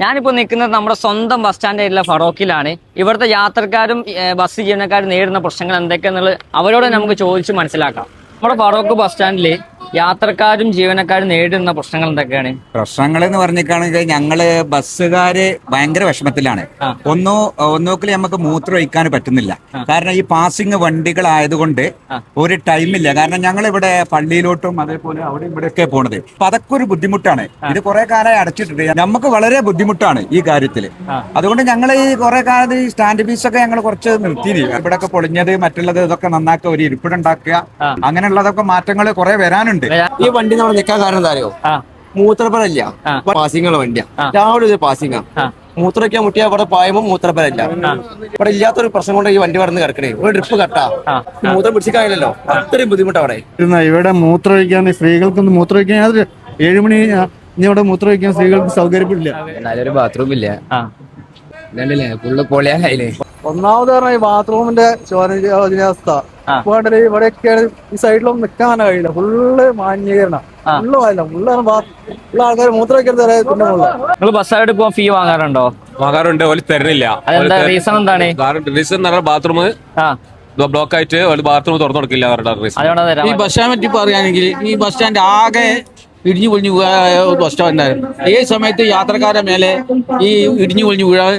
ഞാനിപ്പോൾ നിൽക്കുന്നത് നമ്മുടെ സ്വന്തം ബസ് സ്റ്റാൻഡിലുള്ള ഫറോക്കിലാണ്. ഇവിടുത്തെ യാത്രക്കാരും ബസ് ജീവനക്കാരും നേരിടുന്ന പ്രശ്നങ്ങൾ എന്തൊക്കെയാണെന്നുള്ളത് അവരോട് നമുക്ക് ചോദിച്ച് മനസ്സിലാക്കാം. നമ്മുടെ ഫറോക്ക് ബസ് സ്റ്റാൻഡിൽ യാത്രക്കാരും ജീവനക്കാരും നേരിടുന്ന പ്രശ്നങ്ങൾ എന്തൊക്കെയാണ്? പ്രശ്നങ്ങൾ എന്ന് പറഞ്ഞിട്ടാണെങ്കിൽ ഞങ്ങള് ബസ്സുകാര് ഭയങ്കര വിഷമത്തിലാണ്. ഒന്നോക്കിൽ നമുക്ക് മൂത്രം ഒഴിക്കാൻ പറ്റുന്നില്ല. കാരണം ഈ പാസിങ് വണ്ടികളായതുകൊണ്ട് ഒരു ടൈമില്ല. കാരണം ഞങ്ങൾ ഇവിടെ പള്ളിയിലോട്ടും അതേപോലെ അവിടെ ഇവിടെയൊക്കെ പോണത്. അപ്പൊ അതൊക്കെ ഒരു ബുദ്ധിമുട്ടാണ്. ഇത് കുറെ കാലമായി അടച്ചിട്ടുണ്ട്. നമുക്ക് വളരെ ബുദ്ധിമുട്ടാണ് ഈ കാര്യത്തിൽ. അതുകൊണ്ട് ഞങ്ങൾ ഈ കുറെ കാലത്ത് ഈ സ്റ്റാൻഡ് ഫീസൊക്കെ ഞങ്ങൾ കുറച്ച് നിർത്തിയിരുന്നു. ഇവിടെയൊക്കെ പൊളിഞ്ഞത് മറ്റുള്ളത് ഇതൊക്കെ നന്നാക്കുക, ഒരു ഇരിപ്പിടുണ്ടാക്കുക, അങ്ങനെയുള്ളതൊക്കെ മാറ്റങ്ങൾ കുറെ വരാനുണ്ട്. ഈ വണ്ടി നമ്മൾ നിൽക്കാൻ കാരണം എന്താ അറിയോ? മൂത്രപ്പരല്ല, പാസിങ്ങുള്ള വണ്ടിയാ. രാവിലെ ഒരു പാസിംഗാ. മൂത്രമൊക്കെ മുട്ടിയാൽ ഇവിടെ പായുമ്പോൾ മൂത്രപ്പരല്ല. ഇവിടെ ഇല്ലാത്തൊരു പ്രശ്നം കൊണ്ട് ഈ വണ്ടി വന്ന് കിടക്കണേ. ഒരു ട്രിപ്പ് കട്ടാ മൂത്രം പിടിച്ചിക്കാനില്ലല്ലോ. അത്രയും ബുദ്ധിമുട്ടാ അവിടെ. ഇവിടെ മൂത്രമൊഴിക്കാൻ സ്ത്രീകൾക്കൊന്നും മൂത്രമൊഴിക്കാൻ 7 മണി ഇവിടെ മൂത്രമൊഴിക്കാൻ സ്ത്രീകൾക്ക് സൗകര്യമില്ല. നല്ലൊരു ബാത്റൂം ഇല്ല. ഫുള്ള് പൊളിയാനായില്ലേ. ഒന്നാമത് പറഞ്ഞാൽ ഈ ബാത്റൂമിന്റെ ശോചനീയാവസ്ഥ. ഇവിടെയൊക്കെയാണ് ഈ സൈഡിലൊന്നും നിൽക്കാൻ കഴിയില്ല. ഫുള്ള് മാലിന്യീകരണം. ഫുള്ള് ആൾക്കാർ മൂത്രമൊഴിക്കാൻ നിങ്ങൾ ബസ്സായിട്ട് പോകാൻ ഫീ വാങ്ങാറുണ്ടോ? വാങ്ങാറുണ്ട്. ഓല് തരുന്നില്ല. റീസൺ എന്താണ്? റീസൺ എന്ന് പറഞ്ഞാൽ ബാത്റൂം ബ്ലോക്ക് ആയിട്ട് ബാത്റൂം തുറന്നു കൊടുക്കില്ല. ഈ ബസ് സ്റ്റാൻഡ് പറ്റി പറയുകയാണെങ്കിൽ ഈ ബസ് സ്റ്റാൻഡ് ആകെ ഇടിഞ്ഞു പൊളിഞ്ഞു ബസ് സ്റ്റാൻഡായിരുന്നു. ഈ സമയത്ത് യാത്രക്കാരുടെ മേലെ ഈ ഇടിഞ്ഞു പൊളിഞ്ഞു വീഴാൻ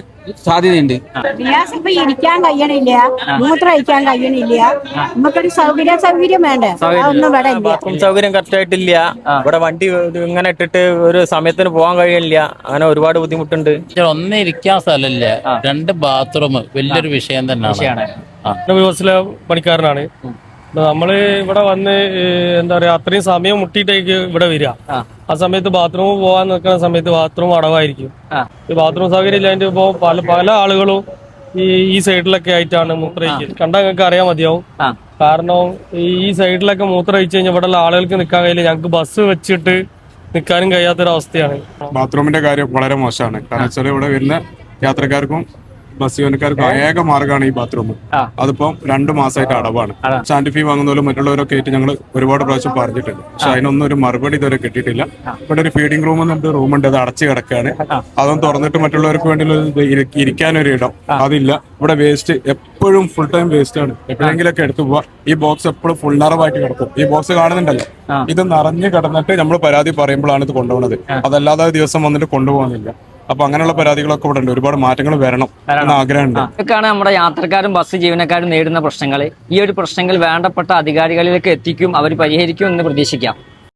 സാധ്യതയുണ്ട്. ഇപ്പൊ ഇരിക്കാൻ കഴിയണില്ല, മൂത്രം ഒഴിക്കാൻ കഴിയണില്ല. നമുക്കൊരു സൗകര്യം വേണ്ടേ? ഒന്നും ഇവിടെ ഇല്ല. സൗകര്യം കറക്റ്റ് ആയിട്ടില്ല. ഇവിടെ വണ്ടി ഇങ്ങനെ ഇട്ടിട്ട് ഒരു സമയത്തിന് പോകാൻ കഴിയണില്ല. അങ്ങനെ ഒരുപാട് ബുദ്ധിമുട്ടുണ്ട്. ഒന്ന് ഇരിക്കാൻ സ്ഥലമില്ല, 2 ബാത്റൂം വലിയൊരു വിഷയം തന്നെയാണ്. ബസ്സിലെ പണിക്കാരനാണ്. നമ്മള് ഇവിടെ വന്ന് എന്താ പറയാ, അത്രയും സമയം മുട്ടിയിട്ടേക്ക് ഇവിടെ വരിക. ആ സമയത്ത് ബാത്റൂം പോകാൻ നിൽക്കുന്ന സമയത്ത് ബാത്റൂം അടവായിരിക്കും. ഈ ബാത്റൂം സൗകര്യം ഇല്ലാണ്ട് ഇപ്പോ പല ആളുകളും ഈ സൈഡിലൊക്കെ ആയിട്ടാണ് മൂത്രമൊഴിക്കുന്നത്. കണ്ടാൽ നിങ്ങൾക്ക് അറിയാൻ മതിയാവും. കാരണം ഈ സൈഡിലൊക്കെ മൂത്രമൊഴിച്ച് കഴിഞ്ഞാൽ ഇവിടെ ആളുകൾക്ക് നിൽക്കാൻ കഴിയില്ല. ഞങ്ങൾക്ക് ബസ് വെച്ചിട്ട് നിൽക്കാനും കഴിയാത്തൊരവസ്ഥയാണ്. ബാത്റൂമിന്റെ കാര്യം വളരെ മോശമാണ്. കാരണം വെച്ചാൽ ഇവിടെ വരുന്ന യാത്രക്കാർക്കും ബസ് ജീവനക്കാർക്ക് ഏക മാർഗമാണ് ഈ ബാത്റൂം. അതിപ്പം 2 മാസമായിട്ട് അടവാണ്. സ്റ്റാൻഡ് ഫീ വാങ്ങുന്ന പോലെ മറ്റുള്ളവരൊക്കെ ആയിട്ട് ഞങ്ങൾ ഒരുപാട് പ്രാവശ്യം പറഞ്ഞിട്ടുണ്ട്. പക്ഷെ അതിനൊന്നും ഒരു മറുപടി ഇതുവരെ കിട്ടിയിട്ടില്ല. ഇവിടെ ഒരു ഫീഡിംഗ് റൂം എന്നിട്ട് റൂമുണ്ട്, അത് അടച്ചു കിടക്കുകയാണ്. അതൊന്നും തുറന്നിട്ട് മറ്റുള്ളവർക്ക് വേണ്ടി ഇരിക്കാനൊരു ഇടം അതില്ല. ഇവിടെ വേസ്റ്റ് എപ്പോഴും ഫുൾ ടൈം വേസ്റ്റ് ആണ്. എപ്പോഴെങ്കിലൊക്കെ എടുത്തു പോവാ. ഈ ബോക്സ് എപ്പോഴും ഫുൾ നിറവായിട്ട് കിടക്കും. ഈ ബോക്സ് കാണുന്നുണ്ടല്ലോ, ഇത് നിറഞ്ഞു കിടന്നിട്ട് നമ്മൾ പരാതി പറയുമ്പോഴാണ് ഇത് കൊണ്ടുപോകുന്നത്. അതല്ലാതെ ദിവസം വന്നിട്ട് കൊണ്ടുപോകുന്നില്ല. അപ്പൊ അങ്ങനെയുള്ള പരാതികളൊക്കെ ഇവിടെ ഉണ്ട്. ഒരുപാട് മാറ്റങ്ങൾ വരണം എന്ന ആഗ്രഹമുണ്ട്. ഇതൊക്കെയാണ് നമ്മുടെ യാത്രക്കാരും ബസ് ജീവനക്കാരും നേരിടുന്ന പ്രശ്നങ്ങൾ. ഈ ഒരു പ്രശ്നങ്ങൾ വേണ്ടപ്പെട്ട അധികാരികളിലേക്ക് എത്തിക്കും, അവർ പരിഹരിക്കും എന്ന് പ്രതീക്ഷിക്കാം.